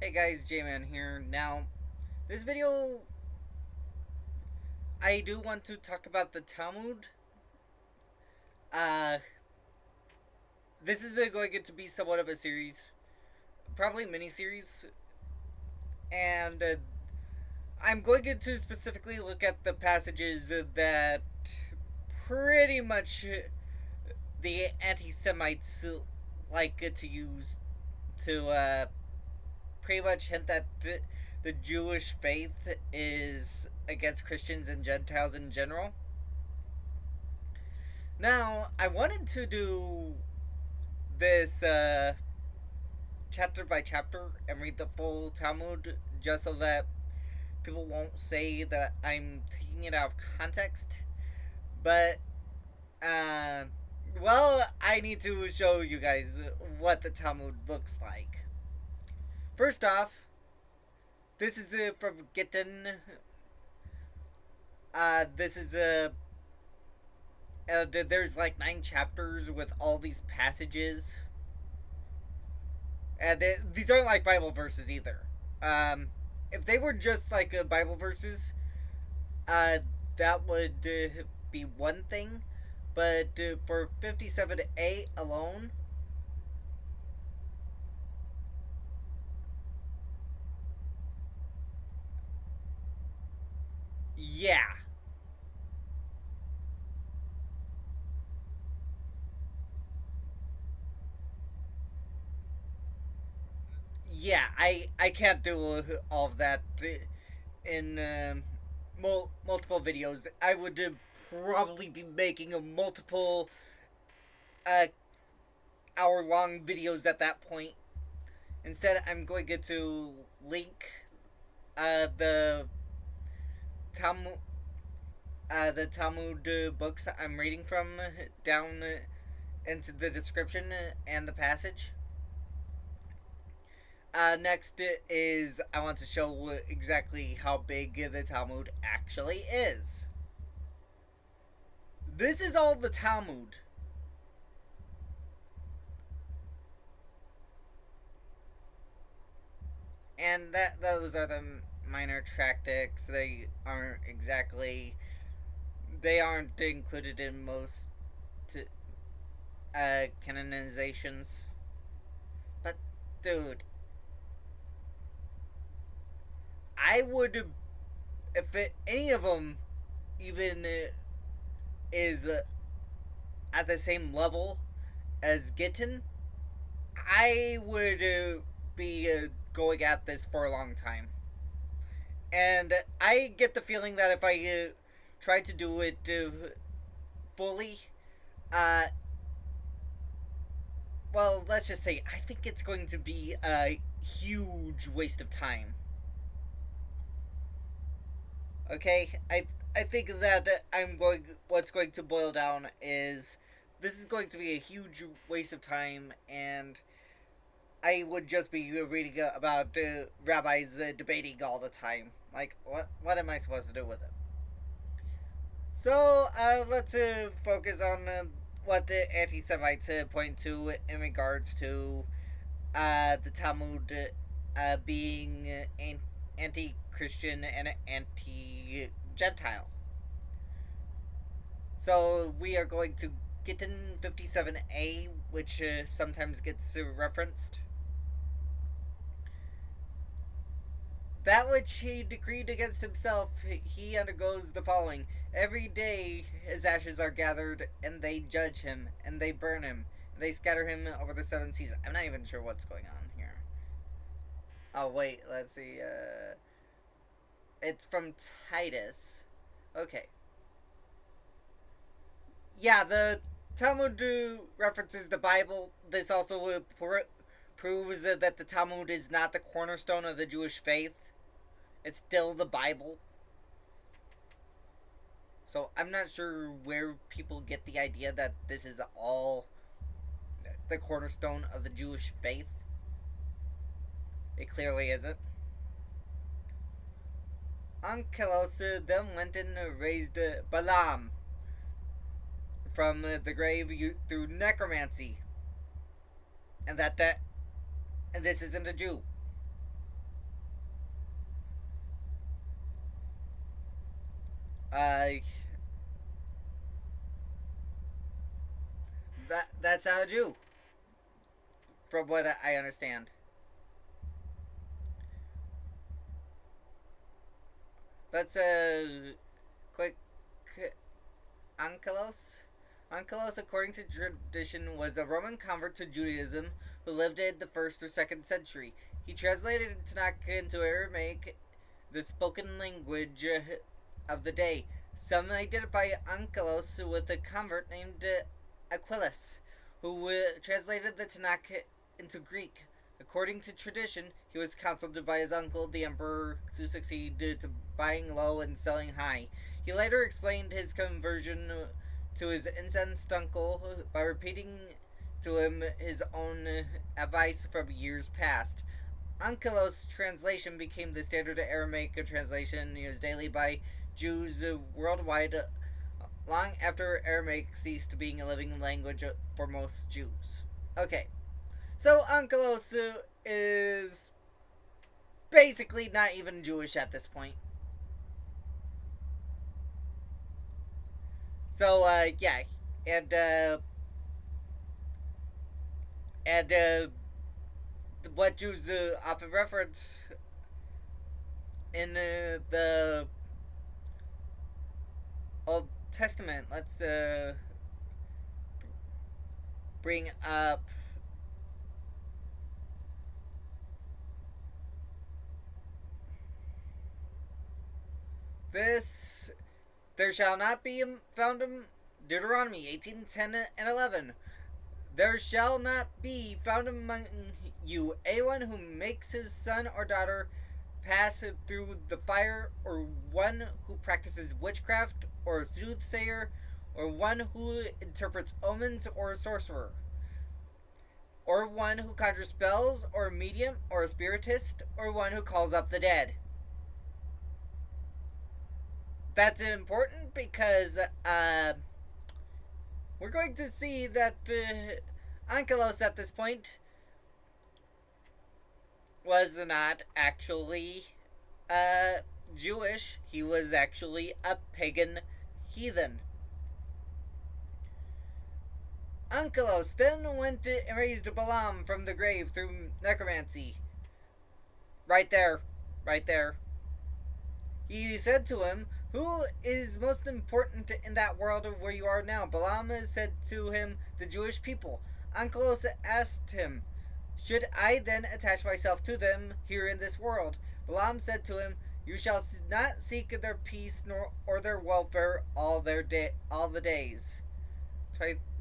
Hey guys, J-Man here. Now, this video, I do want to talk about the Talmud. Uh, this is going to be somewhat of a series, probably mini-series, and I'm going to specifically look at the passages that pretty much the antisemites like to use to pretty much hint that the Jewish faith is against Christians and Gentiles in general. Now, I wanted to do this chapter by chapter and read the full Talmud just so that people won't say that I'm taking it out of context. But, uh, well, I need to show you guys what the Talmud looks like. First off, this is from Gittin. This is there's like 9 chapters with all these passages. And these aren't like Bible verses either. If they were just like Bible verses, uh, that would be one thing. But for 57a alone, yeah. Yeah, I can't do all of that in multiple videos. I would probably be making a multiple uh, hour long videos at that point. Instead, I'm going to get to link the Talmud, books I'm reading from down into the description and the passage. Next is I want to show exactly how big the Talmud actually is. This is all the Talmud. And those are the minor tractics. They aren't included in most canonizations. But dude, I would, any of them even is at the same level as Gittin, I would be going at this for a long time. And I get the feeling that if I try to do it fully, uh, well, let's just say I think it's going to be a huge waste of time. Okay, I think that what's going to boil down is this is going to be a huge waste of time, and I would just be reading about rabbis debating all the time. Like, what am I supposed to do with it? So let's focus on what the anti-Semites point to in regards to the Talmud being anti-Christian and anti-Gentile. So we are going to Gittin 57a, which sometimes gets referenced. That which he decreed against himself, he undergoes the following. Every day his ashes are gathered, and they judge him, and they burn him, and they scatter him over the 7 seas. I'm not even sure what's going on here. Oh, wait, let's see. It's from Titus. Okay. Yeah, the Talmud references the Bible. This also proves that the Talmud is not the cornerstone of the Jewish faith. It's still the Bible. So I'm not sure where people get the idea that this is all the cornerstone of the Jewish faith. It clearly isn't. Ankelos then went and raised Balaam from the grave through necromancy, and and this isn't a Jew. Uh, that's how a Jew, from what I understand. Let's click Ankelos. Ankelos, according to tradition, was a Roman convert to Judaism who lived in the 1st or 2nd century. He translated Tanakh into Aramaic, the spoken language of the day. Some identify Ankelos with a convert named Aquilus, who translated the Tanakh into Greek. According to tradition, he was counseled by his uncle, the emperor, to succeed to buying low and selling high. He later explained his conversion to his incensed uncle by repeating to him his own advice from years past. Ankelos' translation became the standard Aramaic translation used daily by Jews worldwide long after Aramaic ceased being a living language for most Jews. Okay, so Ankelos is basically not even Jewish at this point. So yeah, and and what Jews often reference in the Old Testament. Let's bring up this. There shall not be found in Deuteronomy 18:10 and 11. There shall not be found among you anyone who makes his son or daughter pass through the fire, or one who practices witchcraft, or a soothsayer, or one who interprets omens, or a sorcerer, or one who conjures spells, or a medium, or a spiritist, or one who calls up the dead. That's important because we're going to see that Ankelos at this point was not actually Jewish. He was actually a pagan heathen. Ankelos then went and raised Balaam from the grave through necromancy. Right there. Right there. He said to him, "Who is most important in that world where you are now?" Balaam said to him, "The Jewish people." Ankelos asked him, "Should I then attach myself to them here in this world?" Balaam said to him, "You shall not seek their peace nor or their welfare all the days."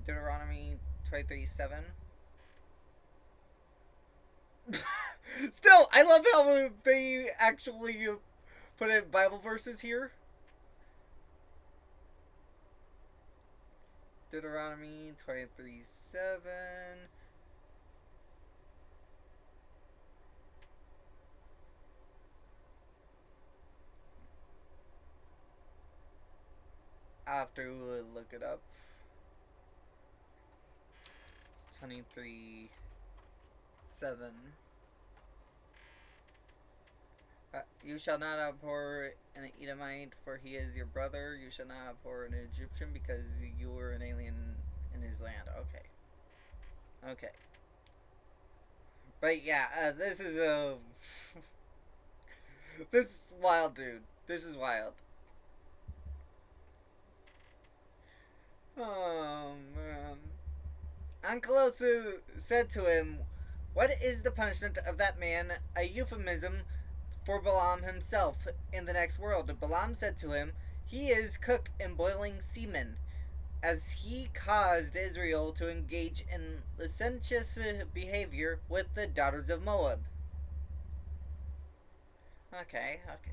Deuteronomy 23:7. Still, I love how they actually put in Bible verses here. Deuteronomy 23:7. I'll have to look it up. 23:7. You shall not abhor an Edomite, for he is your brother. You shall not abhor an Egyptian, because you were an alien in his land. Okay. Okay. But yeah, this is a. This is wild, dude. This is wild. Oh, man. Ankelos said to him, "What is the punishment of that man?" A euphemism for Balaam himself in the next world. Balaam said to him, "He is cooked in boiling semen," as he caused Israel to engage in licentious behavior with the daughters of Moab. Okay, okay.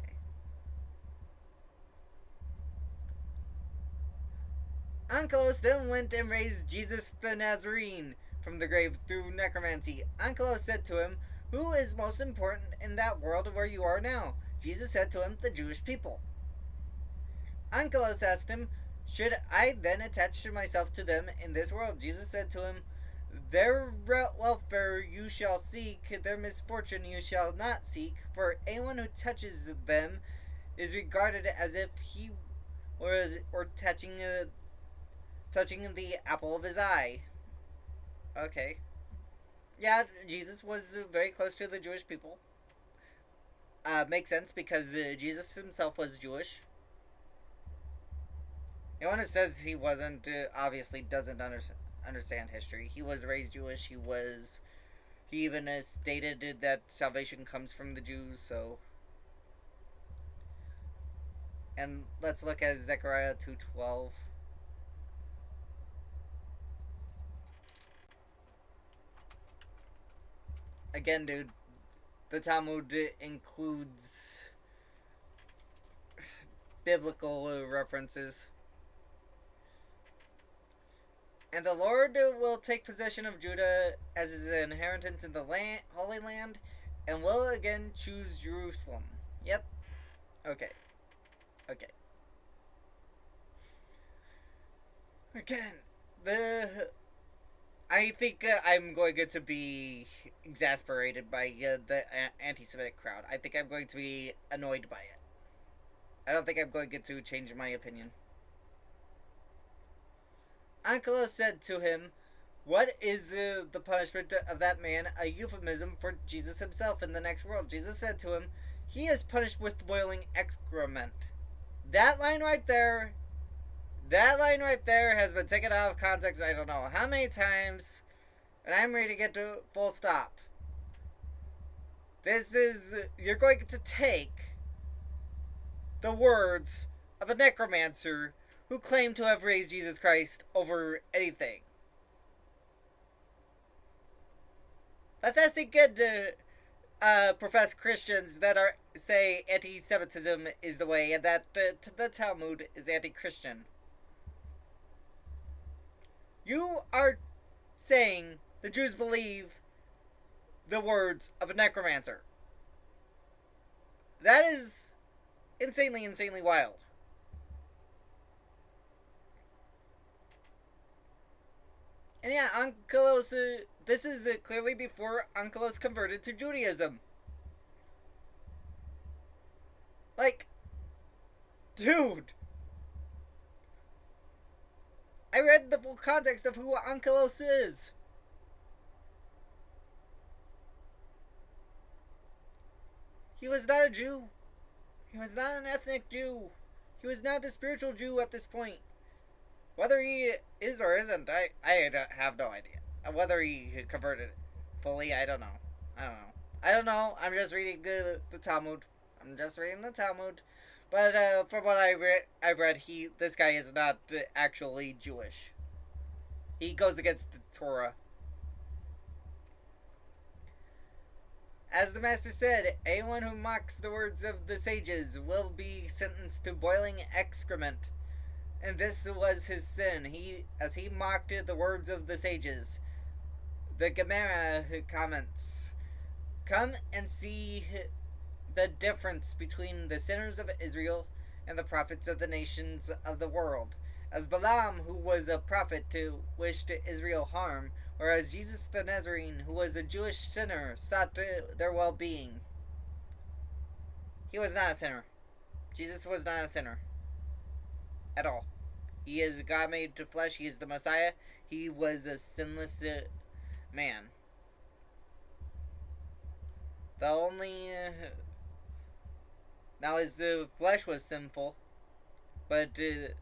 Ankelos then went and raised Jesus the Nazarene from the grave through necromancy. Ankelos said to him, "Who is most important in that world where you are now?" Jesus said to him, "The Jewish people." Ankelos asked him, "Should I then attach myself to them in this world?" Jesus said to him, "Their welfare you shall seek, their misfortune you shall not seek, for anyone who touches them is regarded as if he or touching the apple of his eye. Okay. Yeah, Jesus was very close to the Jewish people. Makes sense because Jesus himself was Jewish. Anyone who says he wasn't obviously doesn't understand history. He was raised Jewish. He even stated that salvation comes from the Jews. So, and let's look at Zechariah 2:12. Again, dude, the Talmud includes biblical references. And the Lord will take possession of Judah as his inheritance in the Holy Land, and will again choose Jerusalem. Yep. Okay. Okay. Again, the I think I'm going to be exasperated by the anti-Semitic crowd. I think I'm going to be annoyed by it. I don't think I'm going to change my opinion. Ankelos said to him, "What is the punishment of that man?" A euphemism for Jesus himself in the next world. Jesus said to him, "He is punished with boiling excrement." That line right there, has been taken out of context. I don't know how many times, and I'm ready to get to full stop. You're going to take the words of a necromancer who claimed to have raised Jesus Christ over anything. Let that sink in profess Christians that say anti-Semitism is the way, and that the Talmud is anti-Christian. You are saying the Jews believe the words of a necromancer. That is insanely wild. And yeah, Ankelos, this is clearly before Ankelos converted to Judaism. Like, dude. I read the full context of who Ankelos is. He was not a Jew. He was not an ethnic Jew. He was not a spiritual Jew at this point. Whether he is or isn't, I have no idea. Whether he converted fully, I don't know. I don't know. I'm just reading the Talmud. But from what I've read, this guy is not actually Jewish. He goes against the Torah. As the master said, anyone who mocks the words of the sages will be sentenced to boiling excrement. And this was his sin. As he mocked the words of the sages. The Gemara comments, "Come and see the difference between the sinners of Israel and the prophets of the nations of the world. As Balaam, who was a prophet, wished Israel harm, whereas Jesus the Nazarene, who was a Jewish sinner, sought their well-being." He was not a sinner. Jesus was not a sinner. At all. He is God made to flesh. He is the Messiah. He was a sinless man. The only... now his the flesh was sinful, but the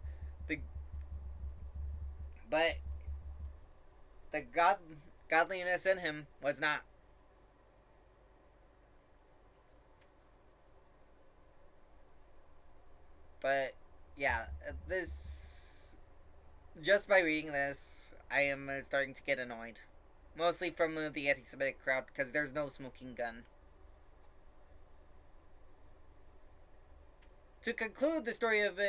godliness in him was not. But yeah, just by reading this, I am starting to get annoyed. Mostly from the anti-Semitic crowd, because there's no smoking gun. To conclude the story of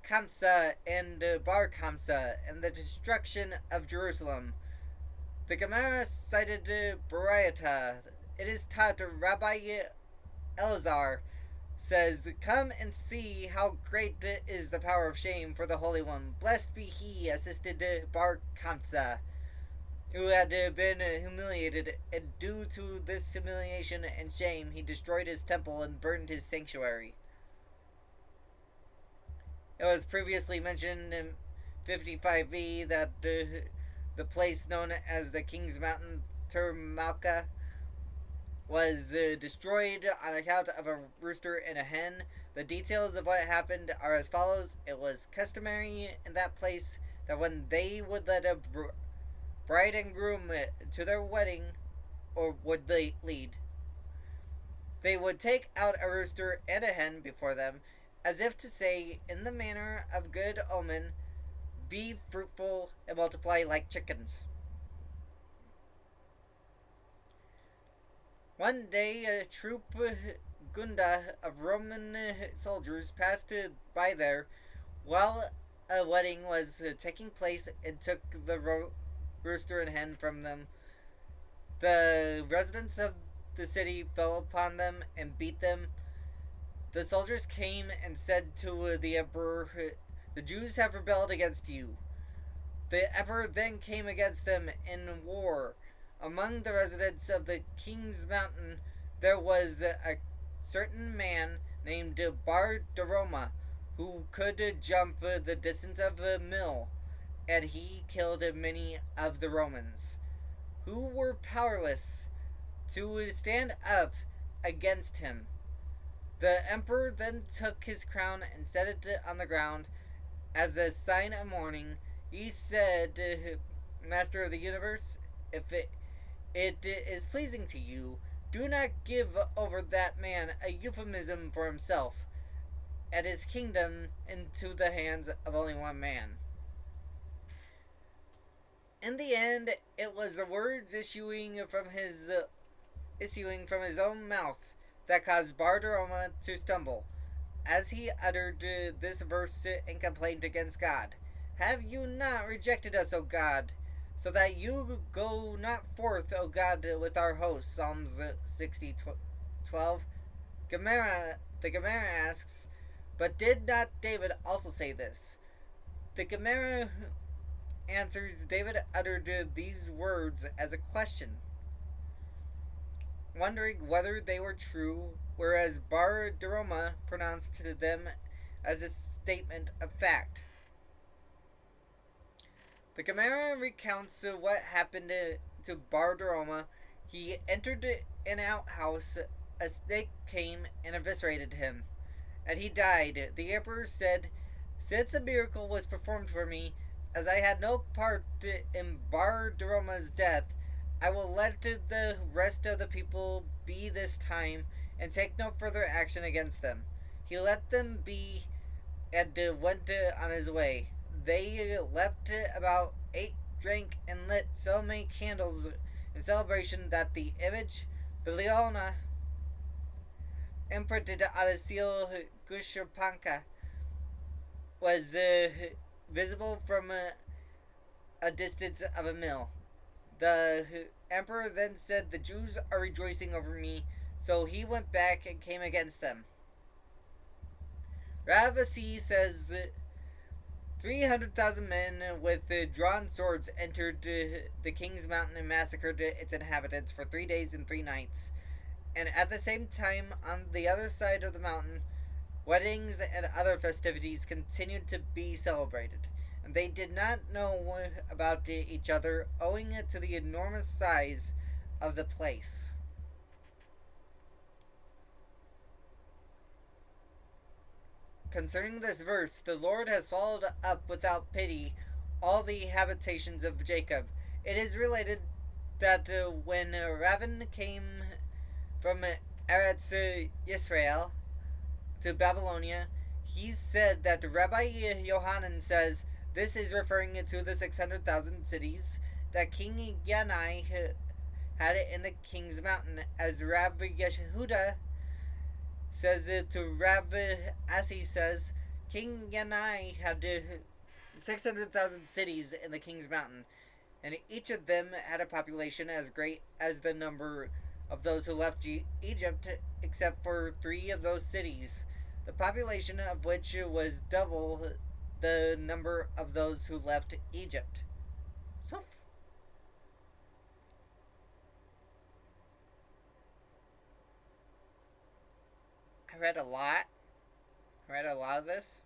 Kamsa and Bar Kamsa and the destruction of Jerusalem, the Gemara cited Baraita. It is taught Rabbi Elazar says, "Come and see how great is the power of shame for the Holy One. Blessed be he, assisted Bar Kamsa, who had been humiliated, and due to this humiliation and shame, he destroyed his temple and burned his sanctuary." It was previously mentioned in 55b that the place known as the King's Mountain Termalka was destroyed on account of a rooster and a hen. The details of what happened are as follows. It was customary in that place that when they would let a bride and groom to their wedding, or would they lead, they would take out a rooster and a hen before them, as if to say, in the manner of good omen, be fruitful and multiply like chickens. One day, a troop gunda of Roman soldiers passed by there while a wedding was taking place and took the rooster and hen from them. The residents of the city fell upon them and beat them. The soldiers came and said to the emperor, "The Jews have rebelled against you." The emperor then came against them in war. Among the residents of the King's Mountain there was a certain man named Bar Daroma who could jump the distance of a mill, and he killed many of the Romans, who were powerless to stand up against him. The emperor then took his crown and set it on the ground as a sign of mourning. He said, "Master of the universe, if it is pleasing to you, do not give over that man a euphemism for himself and his kingdom into the hands of only one man." In the end, it was the words issuing from his own mouth that caused Bardaroma to stumble, as he uttered this verse in complaint against God. "Have you not rejected us, O God, so that you go not forth, O God, with our host?" Psalms 60:12. The Gemara asks, "But did not David also say this?" The Gemara answers, David uttered these words as a question, wondering whether they were true, whereas Bar Daroma pronounced them as a statement of fact. The Gemara recounts what happened to Bar Daroma. He entered an outhouse, a snake came and eviscerated him, and he died. The emperor said, "Since a miracle was performed for me, as I had no part in Bar Daroma's death, I will let the rest of the people be this time and take no further action against them." He let them be and went on his way. They leapt about, ate, drank, and lit so many candles in celebration that the image, Biliona, imprinted on a seal Gushapanka, was visible from a distance of a mil. The emperor then said, "The Jews are rejoicing over me," so he went back and came against them. Ravasi says 300,000 men with drawn swords entered the King's Mountain and massacred its inhabitants for 3 days and 3 nights. And at the same time, on the other side of the mountain, weddings and other festivities continued to be celebrated. And they did not know about each other, owing to the enormous size of the place. Concerning this verse, the Lord has swallowed up without pity all the habitations of Jacob. It is related that when Ravan came from Eretz Yisrael to Babylonia, he said that Rabbi Yohanan says this is referring to the 600,000 cities that King Yanai had in the King's Mountain, as Rabbi Yehuda says to Rabbi Asi says, King Yanai had 600,000 cities in the King's Mountain, and each of them had a population as great as the number of those who left Egypt, except for 3 of those cities, the population of which was double the number of those who left Egypt. So I read a lot. I read a lot of this.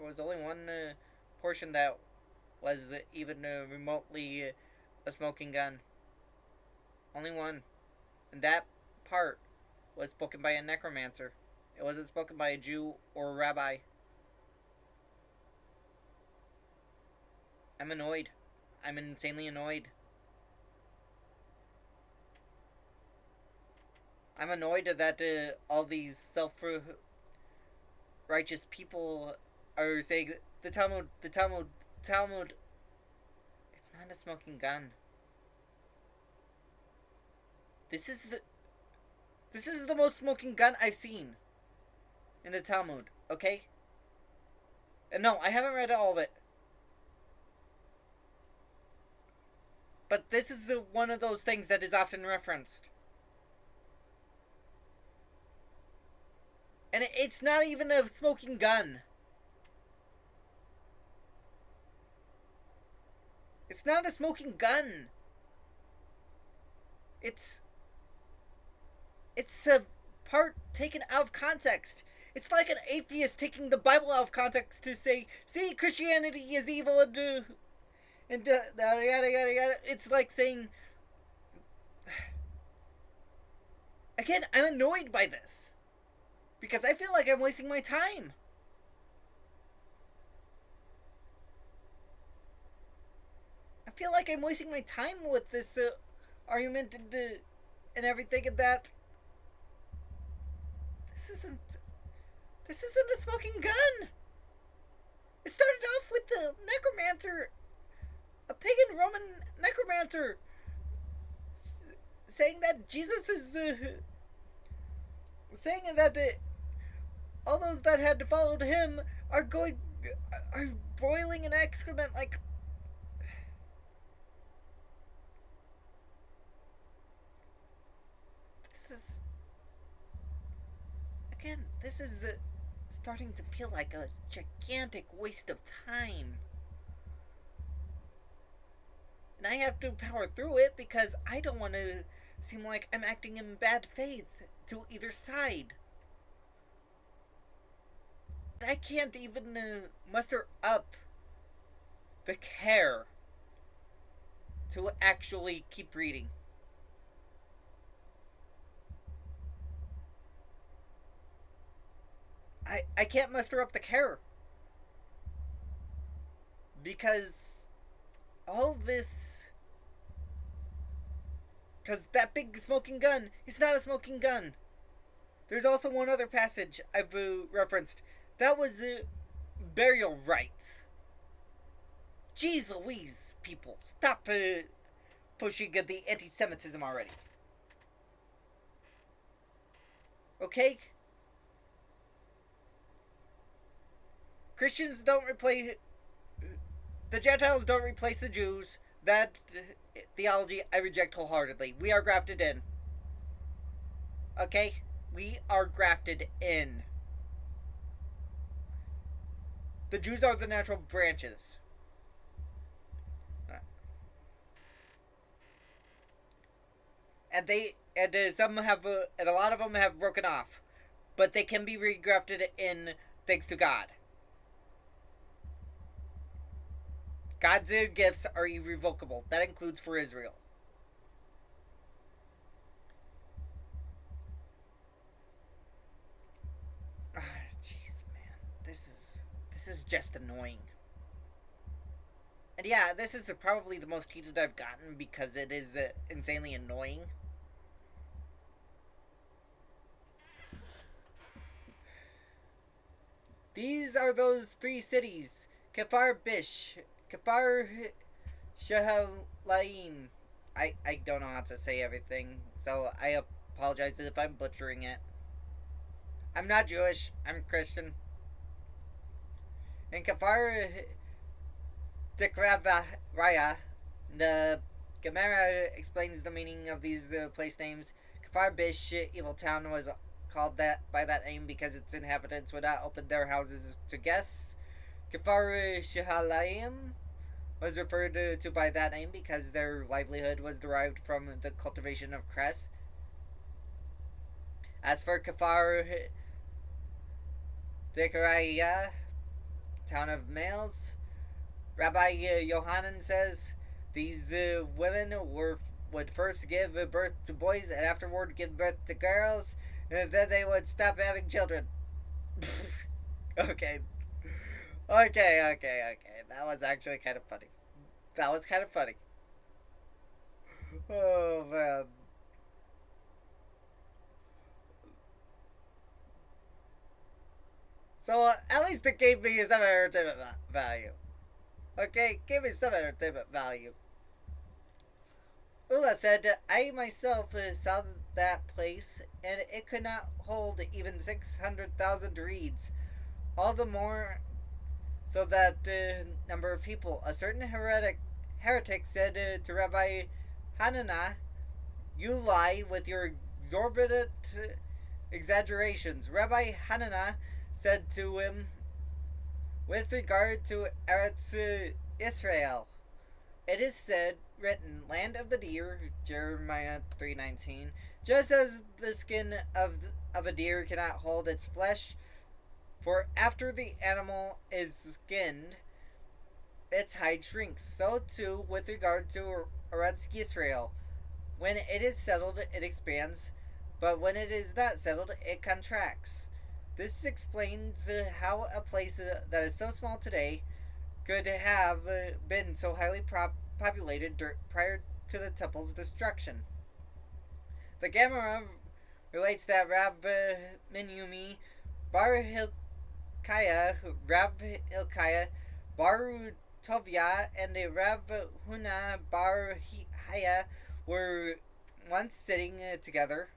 There was only one portion that was even remotely a smoking gun. Only one. And that part was spoken by a necromancer. It wasn't spoken by a Jew or a rabbi. I'm annoyed. I'm insanely annoyed. I'm annoyed that all these self-righteous people are saying the Talmud. It's not a smoking gun. This is the most smoking gun I've seen in the Talmud. Okay. And no, I haven't read all of it. But this is one of those things that is often referenced. And it's not even a smoking gun. It's not a smoking gun. It's a part taken out of context. It's like an atheist taking the Bible out of context to say, see, Christianity is evil and yada yada yada. It's like saying, again, I'm annoyed by this because I feel like I'm wasting my time. I feel like I'm wasting my time with this argument and everything, and that this isn't a smoking gun. It started off with the necromancer, a pagan Roman necromancer, saying that Jesus is saying that all those that had followed him are boiling in excrement. Like, this is starting to feel like a gigantic waste of time. And I have to power through it because I don't want to seem like I'm acting in bad faith to either side. I can't even muster up the care to actually keep reading. I can't muster up the care. Because all this... Because that big smoking gun is not a smoking gun. There's also one other passage I've referenced. That was burial rites. Jeez Louise, people. Stop pushing the anti-Semitism already. Okay? Christians don't replace... The Gentiles don't replace the Jews. That theology I reject wholeheartedly. We are grafted in. Okay? We are grafted in. The Jews are the natural branches. And some have, and a lot of them have broken off. But they can be regrafted in thanks to God. God's gifts are irrevocable. That includes for Israel. Jeez, man. This is just annoying. And yeah, this is probably the most heated I've gotten because it is insanely annoying. These are those three cities. Kfar Bish, Kfar Shahalaim. I don't know how to say everything, so I apologize if I'm butchering it. I'm not Jewish, I'm Christian. And Kfar Dekravaya, the Gemara explains the meaning of these place names. Kfar Bish, evil town, was called that by that name because its inhabitants would not open their houses to guests. Kfar Shahalaim was referred to by that name because their livelihood was derived from the cultivation of cress. As for Kfar Dekravaya, town of males. Rabbi Yohanan says these women would first give birth to boys and afterward give birth to girls, and then they would stop having children. Okay. Okay. That was actually kind of funny. That was kind of funny. Oh, man. So, at least it gave me some entertainment value. Okay, give me some entertainment value. Well, that said, I myself saw that place, and it could not hold even 600,000 reeds. All the more so that number of people. A certain heretic said to Rabbi Hanana, "You lie with your exorbitant exaggerations." Rabbi Hanana said to him, with regard to Eretz Israel, it is said, written, "Land of the deer," Jeremiah 3:19. Just as the skin of a deer cannot hold its flesh, for after the animal is skinned, its hide shrinks. So too with regard to Eretz Yisrael. When it is settled, it expands, but when it is not settled, it contracts. This explains how a place that is so small today could have been so highly populated prior to the temple's destruction. The Gemara relates that Rab Minumi Bar Hilkiah, Rab Hilkiah Bar Tovia, and Rab Huna Bar Haya were once sitting together.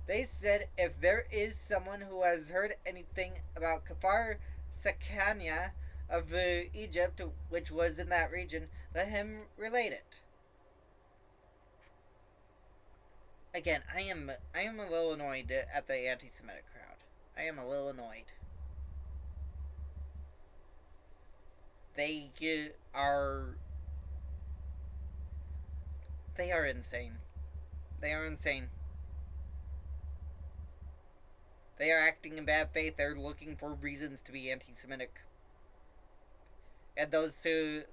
They said, if there is someone who has heard anything about Kafar Sakania of Egypt, which was in that region, let him relate it. Again, I am a little annoyed at the anti-Semitic crowd. I am a little annoyed. They are insane. They are insane. They are acting in bad faith. They're looking for reasons to be anti-Semitic. And those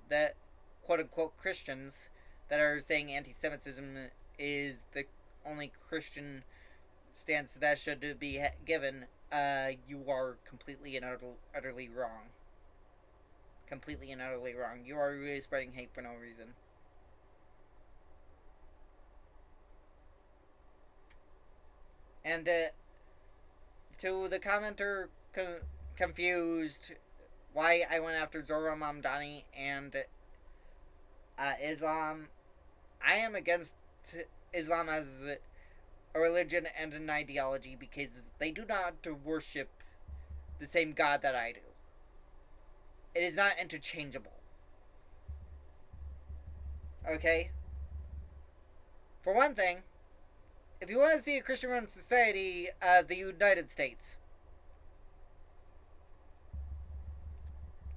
that quote-unquote Christians that are saying anti-Semitism is the only Christian stance that should be given, you are completely and utterly wrong. Completely and utterly wrong. You are really spreading hate for no reason. And to the commenter confused why I went after Zohar Mamdani and Islam, I am against Islam as a religion and an ideology because they do not worship the same God that I do. It is not interchangeable. Okay? For one thing, if you want to see a Christian run society, the United States.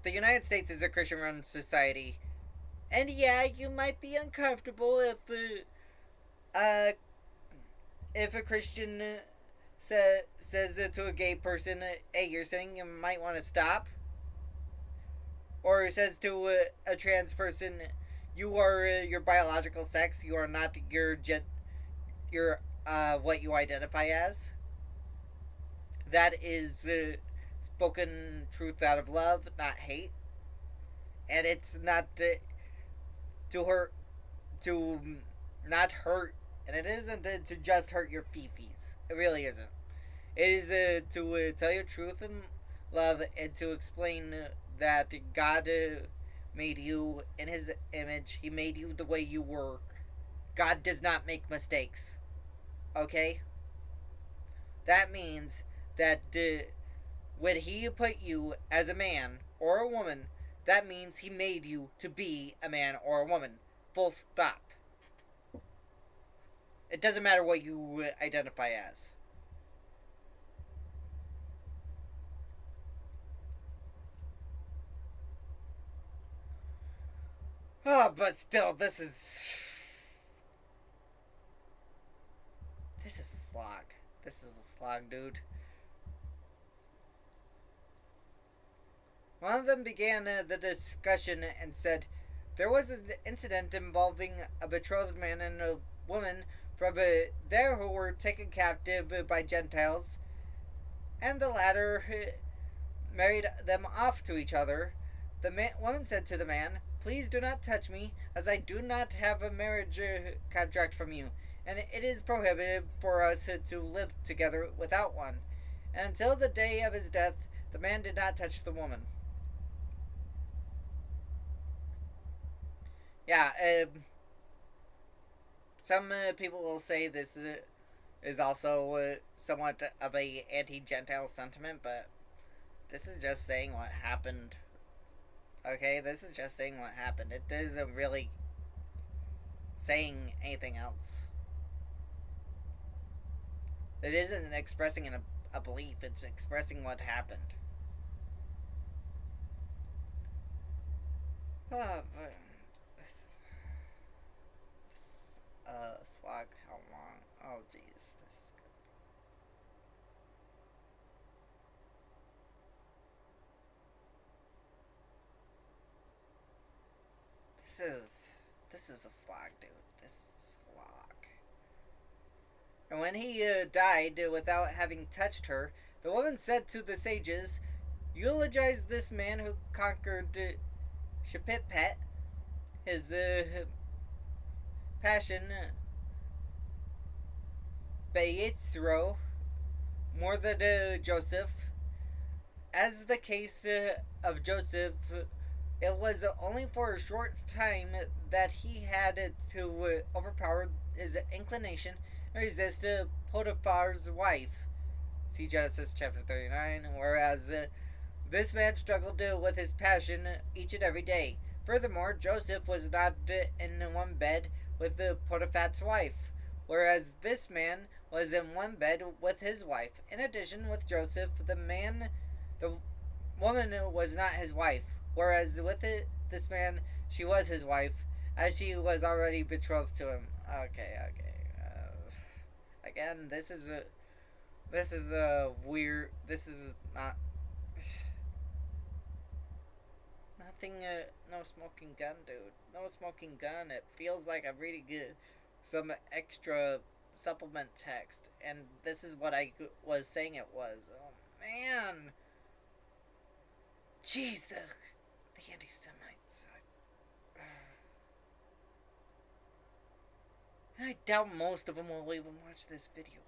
The United States is a Christian run society. And yeah, you might be uncomfortable if a Christian says to a gay person, "Hey, you're sinning, you might want to stop." Or says to a trans person, "You are your biological sex. You are not your what you identify as." That is spoken truth out of love, not hate, and it's not to hurt, to not hurt, and it isn't to just hurt your fifis. It really isn't. It is to tell your truth in love and to explain that God made you in His image. He made you the way you were. God does not make mistakes. Okay? That means that when He put you as a man or a woman, that means He made you to be a man or a woman. Full stop. It doesn't matter what you identify as. Oh, but still, this is a slog. This is a slog, dude. One of them began the discussion and said, "There was an incident involving a betrothed man and a woman from there who were taken captive by Gentiles, and the latter married them off to each other. The woman said to the man, 'Please do not touch me, as I do not have a marriage contract from you, and it is prohibited for us to live together without one.' And until the day of his death, the man did not touch the woman." Yeah, some people will say this is also somewhat of a anti-Gentile sentiment, but this is just saying what happened. Okay, this is just saying what happened. It isn't really saying anything else. It isn't expressing a belief. It's expressing what happened. Oh, slog. How long? Oh, jeez. This is good. This is a slog, dude. This is a slog. And when he died without having touched her, the woman said to the sages, "Eulogize this man who conquered Shepipet, his passion, Beyitzro, more than Joseph. As the case of Joseph, it was only for a short time that he had to overpower his inclination and resist Potiphar's wife." See Genesis chapter 39. Whereas this man struggled with his passion each and every day. Furthermore, Joseph was not in one bed with Potiphar's wife, whereas this man was in one bed with his wife. In addition, with Joseph, the woman was not his wife, whereas with this man, she was his wife, as she was already betrothed to him. Okay. Again, this is a weird. This is not nothing. No smoking gun, dude. No smoking gun. It feels like I'm reading some extra supplement text, and this is what I was saying it was. Oh man. Jeez, the antisemites. And I doubt most of them will even watch this video.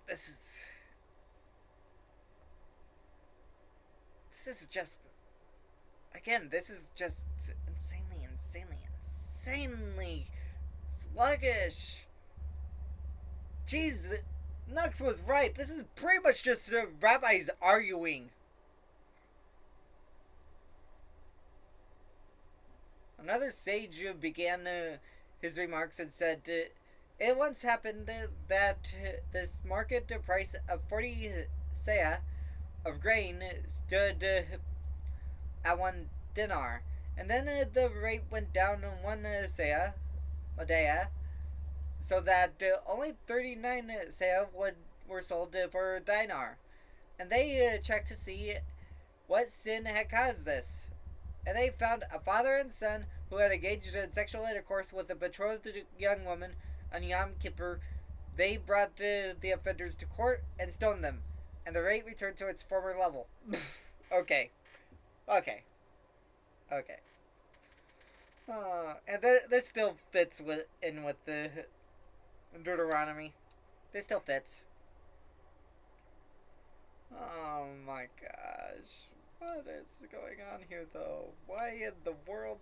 This is just, again, this is just insanely sluggish. Jeez, Nux was right. This is pretty much just rabbis arguing. Another sage began his remarks and said, "It once happened that this market price of 40 seah of grain stood at 1 dinar, and then the rate went down 1 seah, Medea, so that only 39 seah were sold for a dinar. And they checked to see what sin had caused this. And they found a father and son who had engaged in sexual intercourse with a betrothed young woman on Yom Kippur. They brought the offenders to court and stoned them, and the rate returned to its former level." Okay. And this still fits in with the Deuteronomy. This still fits. Oh my gosh. What is going on here, though? Why in the world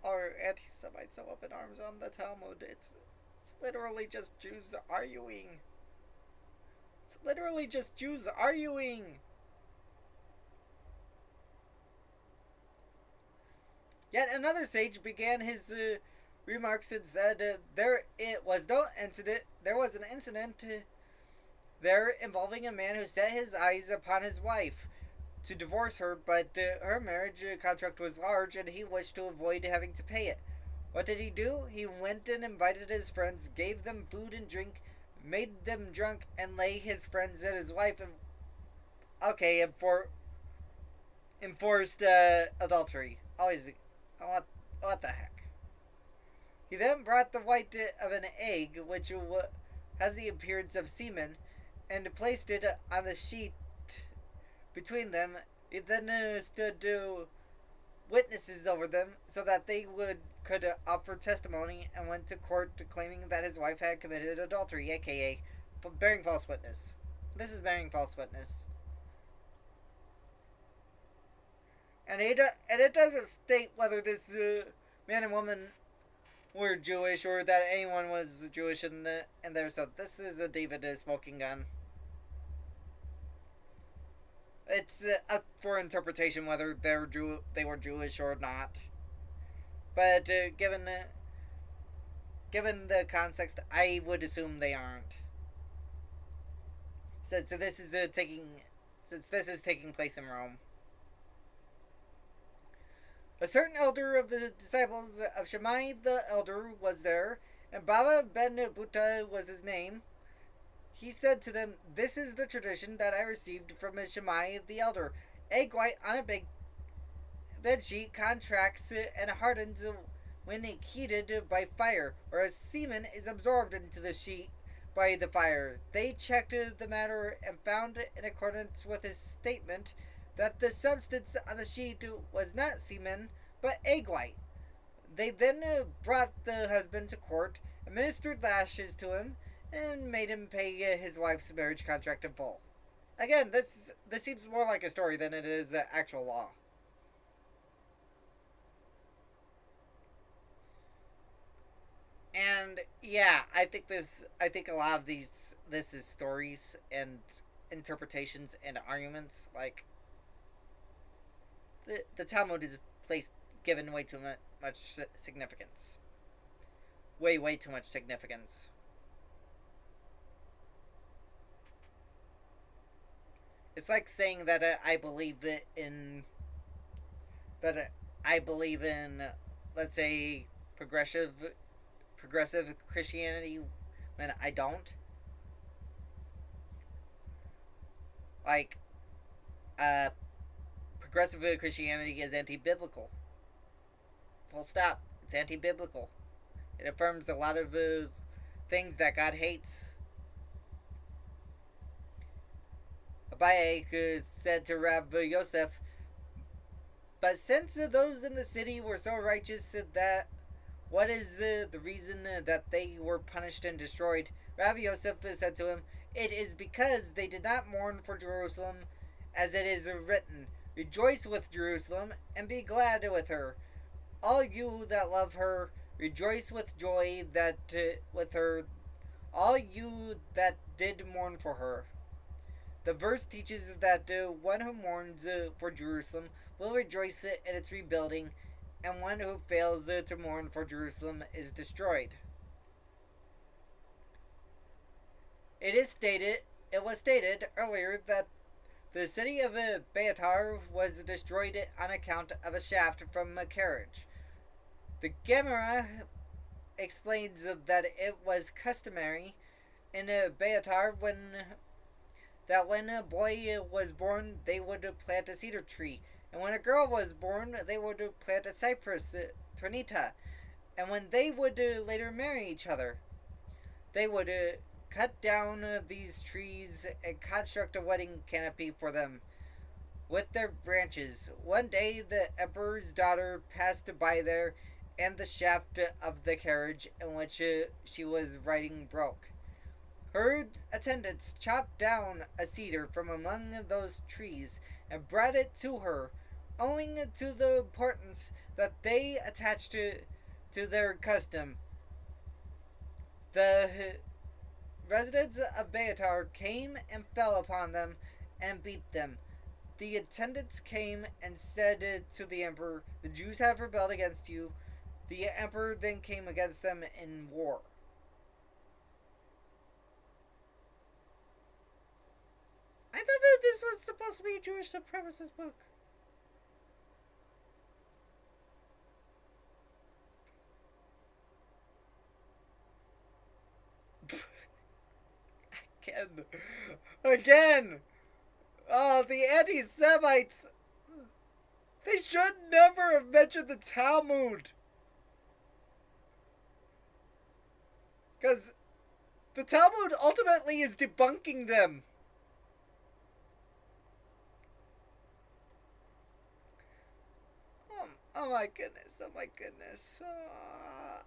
are anti-Semites so up in arms on the Talmud? It's literally just Jews arguing. It's literally just Jews arguing. Yet another sage began his remarks and said there was an incident there involving a man who set his eyes upon his wife to divorce her, but her marriage contract was large and he wished to avoid having to pay it. What did he do? He went and invited his friends, gave them food and drink, made them drunk, and lay his friends and his wife. Okay, and for enforced adultery. Always, what the heck? He then brought the white of an egg, which has the appearance of semen, and placed it on the sheet between them. He then stood witnesses over them so that they could offer testimony, and went to court claiming that his wife had committed adultery, aka bearing false witness. This is bearing false witness. And it doesn't state whether this man and woman were Jewish or that anyone was Jewish in there. So this is a David smoking gun. It's up for interpretation whether they were Jewish or not. But given the context, I would assume they aren't. Since this is taking place in Rome. A certain elder of the disciples of Shammai the elder was there, and Baba ben Buta was his name. He said to them, "This is the tradition that I received from Shammai the elder. Egg white on a big bed sheet contracts and hardens when heated by fire, whereas semen is absorbed into the sheet by the fire. They checked the matter and found, in accordance with his statement, that the substance on the sheet was not semen, but egg white. They then brought the husband to court, administered lashes to him, and made him pay his wife's marriage contract in full." Again, this seems more like a story than it is actual law. And yeah, I think a lot of this is stories and interpretations and arguments. Like the Talmud is given way too much significance. Way too much significance. It's like saying that I believe in let's say progressive Christianity when I don't. Like progressive Christianity is anti-biblical. Full stop. It's anti-biblical. It affirms a lot of things that God hates. Abaye said to Rav Yosef, "But since those in the city were so righteous that what is the reason that they were punished and destroyed?" Rav Yosef said to him, "It is because they did not mourn for Jerusalem, as it is written, 'Rejoice with Jerusalem, and be glad with her. All you that love her, rejoice with joy with her, all you that did mourn for her.'" The verse teaches that one who mourns for Jerusalem will rejoice in its rebuilding, and one who fails to mourn for Jerusalem is destroyed. It was stated earlier that the city of Beatar was destroyed on account of a shaft from a carriage. The Gemara explains that it was customary in Beatar when a boy was born, they would plant a cedar tree, and when a girl was born, they would plant a cypress, tornita, and when they would later marry each other, they would cut down these trees and construct a wedding canopy for them with their branches. One day, the emperor's daughter passed by there, and the shaft of the carriage in which she was riding broke. Her attendants chopped down a cedar from among those trees and brought it to her, owing to the importance that they attached to their custom. The residents of Beatar came and fell upon them and beat them. The attendants came and said to the emperor, "The Jews have rebelled against you." The emperor then came against them in war. I thought that this was supposed to be a Jewish supremacist book. Again! Oh, the antisemites! They should never have mentioned the Talmud! Because the Talmud ultimately is debunking them. Oh my goodness, oh my goodness.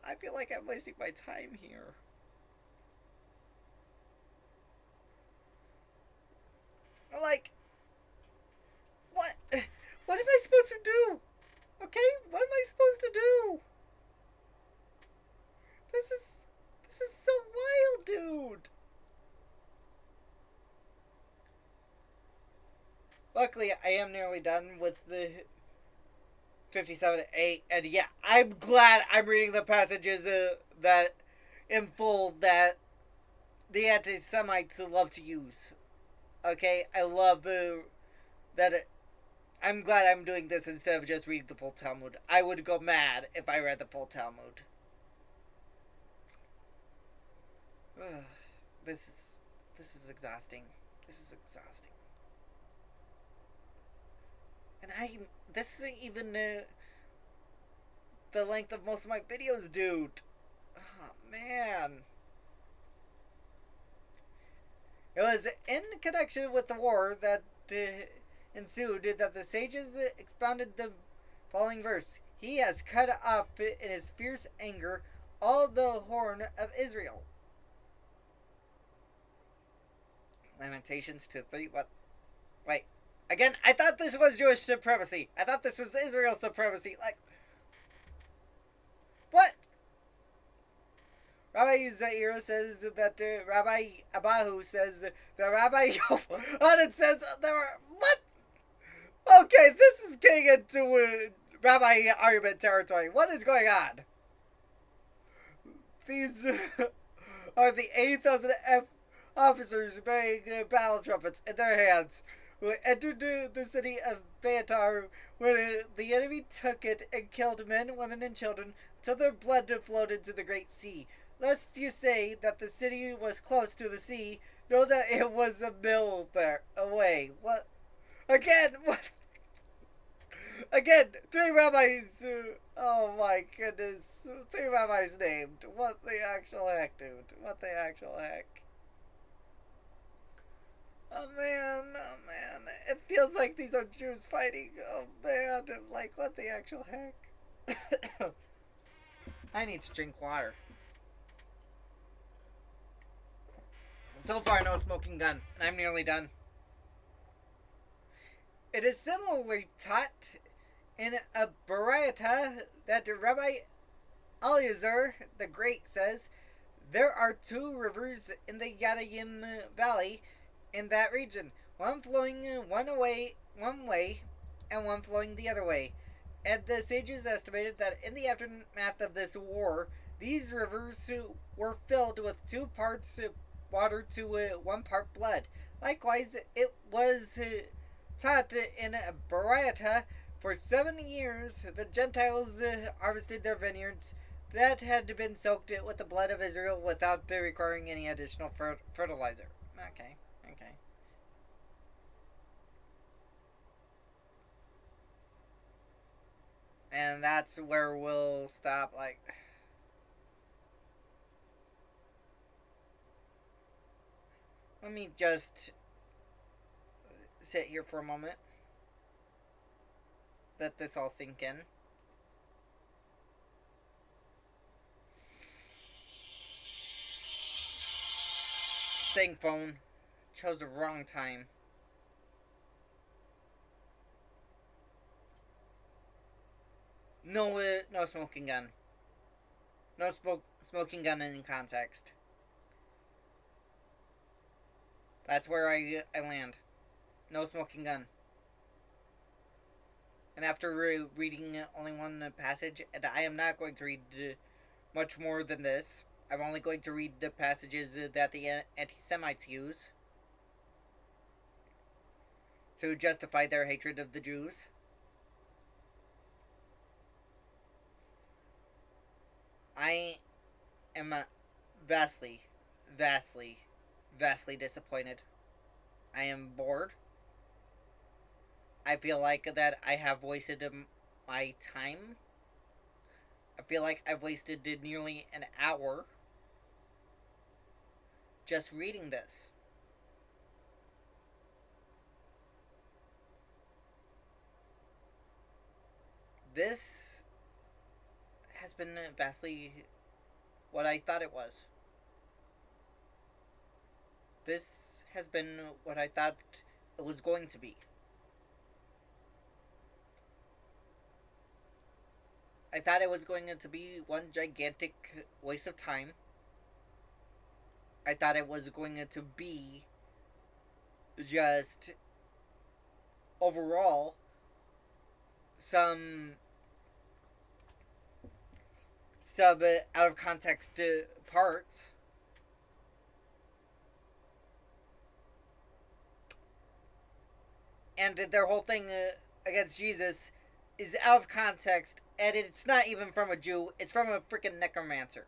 I feel like I'm wasting my time here. Like, what? What am I supposed to do? Okay, what am I supposed to do? This is so wild, dude. Luckily, I am nearly done with the 57a, and yeah, I'm glad I'm reading the passages that in full that the anti-Semites love to use. Okay, I love that. I'm glad I'm doing this instead of just reading the full Talmud. I would go mad if I read the full Talmud. This is exhausting. This is exhausting. And this isn't even the length of most of my videos, dude. Oh, man. It was in connection with the war that ensued that the sages expounded the following verse. He has cut off in his fierce anger all the horn of Israel. Lamentations 2:3. What? Wait. Again, I thought this was Jewish supremacy. I thought this was Israel supremacy. Like, what? Rabbi Zaira says that Rabbi Abahu says that Rabbi Yochanan says there are what? Okay, this is getting into Rabbi argument territory. What is going on? These are the 80,000 officers bearing battle trumpets in their hands who entered the city of Beatar when the enemy took it and killed men, women, and children until their blood flowed into the great sea. Lest you say that the city was close to the sea, know that it was a mill there away. What? Again? What? Again, 3 rabbis. Oh my goodness. 3 rabbis named. What the actual heck, dude? What the actual heck? Oh man, oh man. It feels like these are Jews fighting. Oh man, like, what the actual heck? I need to drink water. So far, no smoking gun, and I'm nearly done. It is similarly taught in a Baraita that Rabbi Eliezer the Great says there are 2 rivers in the Yadayim Valley in that region, one flowing one way, and one flowing the other way. And the sages estimated that in the aftermath of this war, these rivers were filled with 2 parts water to 1 part blood. Likewise, it was taught in Baraita for 7 years the Gentiles harvested their vineyards that had been soaked with the blood of Israel without requiring any additional fertilizer. Okay. And that's where we'll stop, like... Let me just sit here for a moment. Let this all sink in. Dang phone. Chose the wrong time. No, no smoking gun. No smoking gun in context. That's where I land. No smoking gun. And after reading only one passage, and I am not going to read much more than this, I'm only going to read the passages that the anti-Semites use to justify their hatred of the Jews. I am vastly vastly disappointed. I am bored. I feel like that I have wasted my time. I feel like I've wasted nearly an hour just reading this. This has been vastly what I thought it was. This has been what I thought it was going to be. I thought it was going to be one gigantic waste of time. I thought it was going to be just overall some sub out of context parts. And their whole thing against Jesus is out of context, and it's not even from a Jew, it's from a freaking necromancer.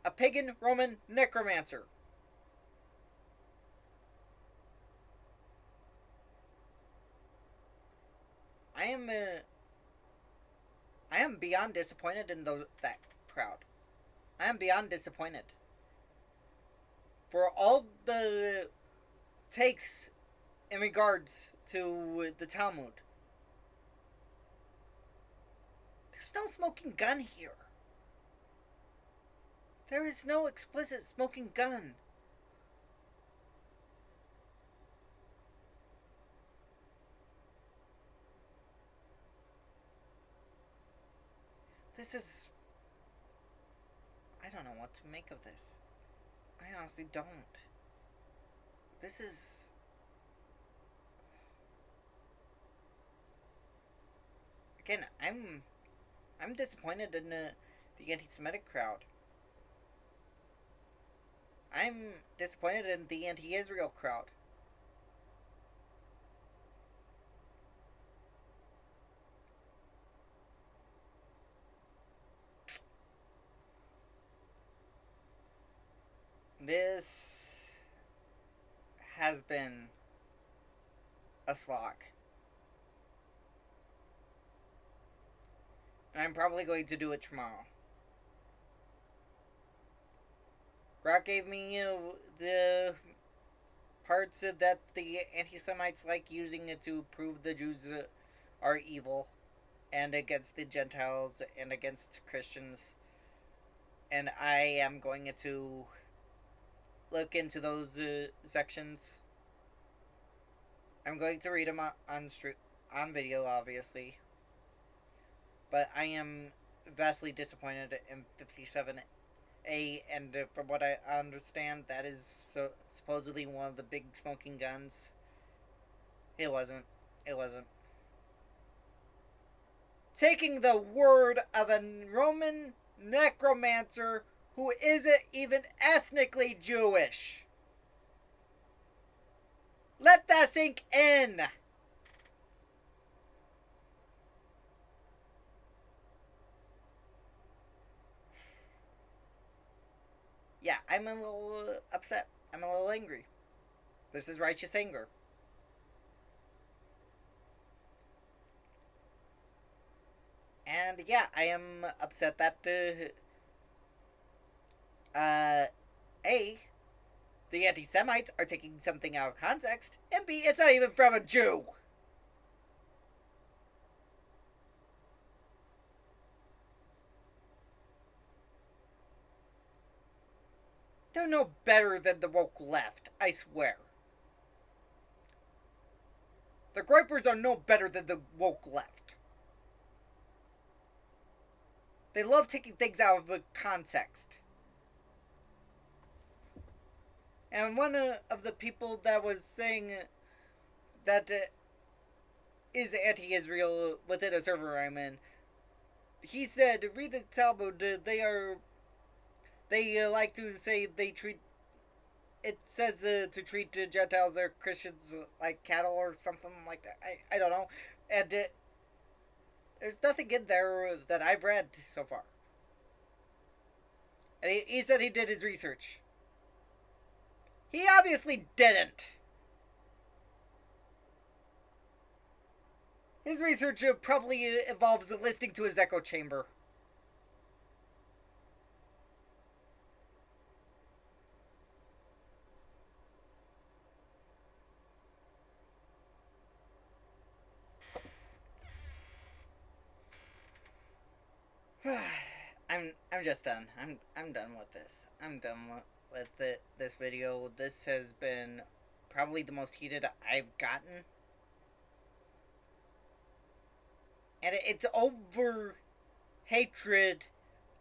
A pagan Roman necromancer. I am beyond disappointed in that crowd. I am beyond disappointed. For all the takes in regards to the Talmud, there's no smoking gun here. There is no explicit smoking gun. This is... I don't know what to make of this. I honestly don't. This is... Again, I'm disappointed in the anti-Semitic crowd. I'm disappointed in the anti-Israel crowd. This has been a slog. And I'm probably going to do it tomorrow. Brock gave me the parts that the anti-Semites like using it to prove the Jews are evil and against the Gentiles and against Christians. And I am going to look into those sections. I'm going to read them on video, obviously. But I am vastly disappointed in 57a, and from what I understand, that is supposedly one of the big smoking guns. It wasn't. It wasn't. Taking the word of a Roman necromancer who isn't even ethnically Jewish. Let that sink in. Yeah, I'm a little upset. I'm a little angry. This is righteous anger. And yeah, I am upset that A, the anti-Semites are taking something out of context, and B, it's not even from a Jew. They're no better than the woke left, I swear. The gripers are no better than the woke left. They love taking things out of context. And one of the people that was saying that is anti-Israel within a server I'm in, he said, read the Talmud, they like to say they treat, it says to treat Gentiles or Christians like cattle or something like that. I don't know. And There's nothing in there that I've read so far. And he said he did his research. He obviously didn't. His research probably involves listening to his echo chamber. I'm just done. I'm done with this. I'm done with this video. This has been probably the most heated I've gotten. And it's over hatred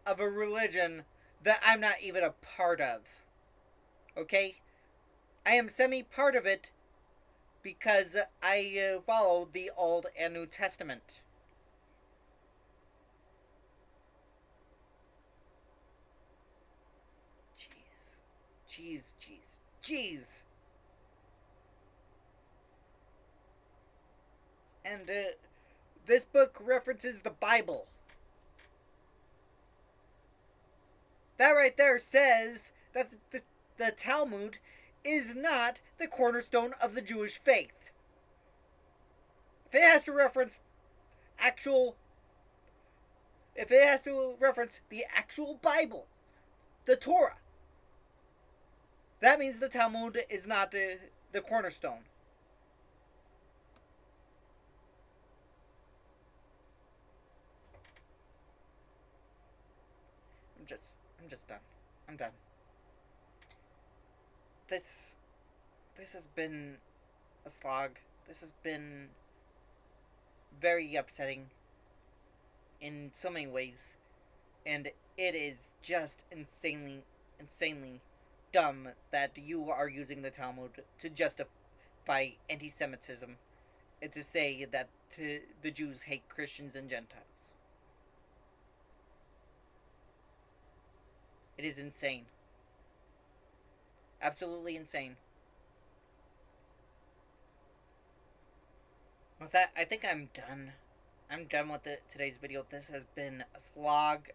of a religion that I'm not even a part of. Okay? I am semi-part of it because I follow the Old and New Testament. Jeez. And this book references the Bible. That right there says that the Talmud is not the cornerstone of the Jewish faith. If it has to reference the actual Bible, the Torah, that means the Talmud is not the cornerstone. I'm just done. I'm done. This has been a slog. This has been very upsetting in so many ways, and it is just insanely dumb that you are using the Talmud to justify anti-Semitism and to say that the Jews hate Christians and Gentiles. It is insane. Absolutely insane. With that, I think I'm done. I'm done with today's video. This has been a slog.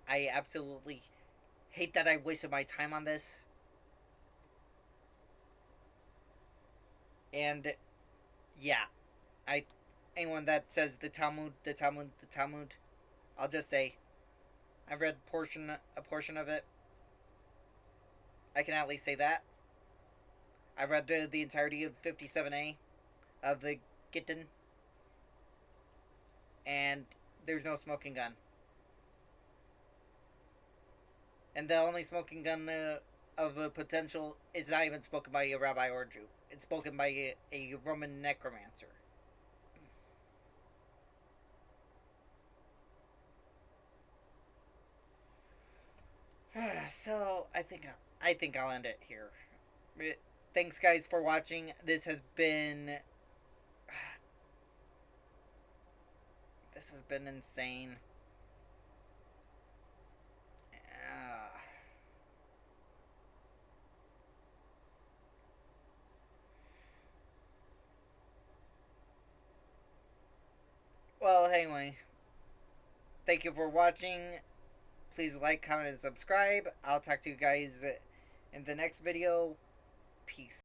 I absolutely hate that I wasted my time on this. And yeah, anyone that says the Talmud, I'll just say I read a portion of it. I can at least say that. I read the entirety of 57a of the Gittin, and there's no smoking gun. And the only smoking gun of a potential is not even spoken by a rabbi or a Jew. It's spoken by a Roman necromancer. So I think I'll end it here. Thanks, guys, for watching. This has been insane. Well, anyway, thank you for watching. Please like, comment, and subscribe. I'll talk to you guys in the next video. Peace.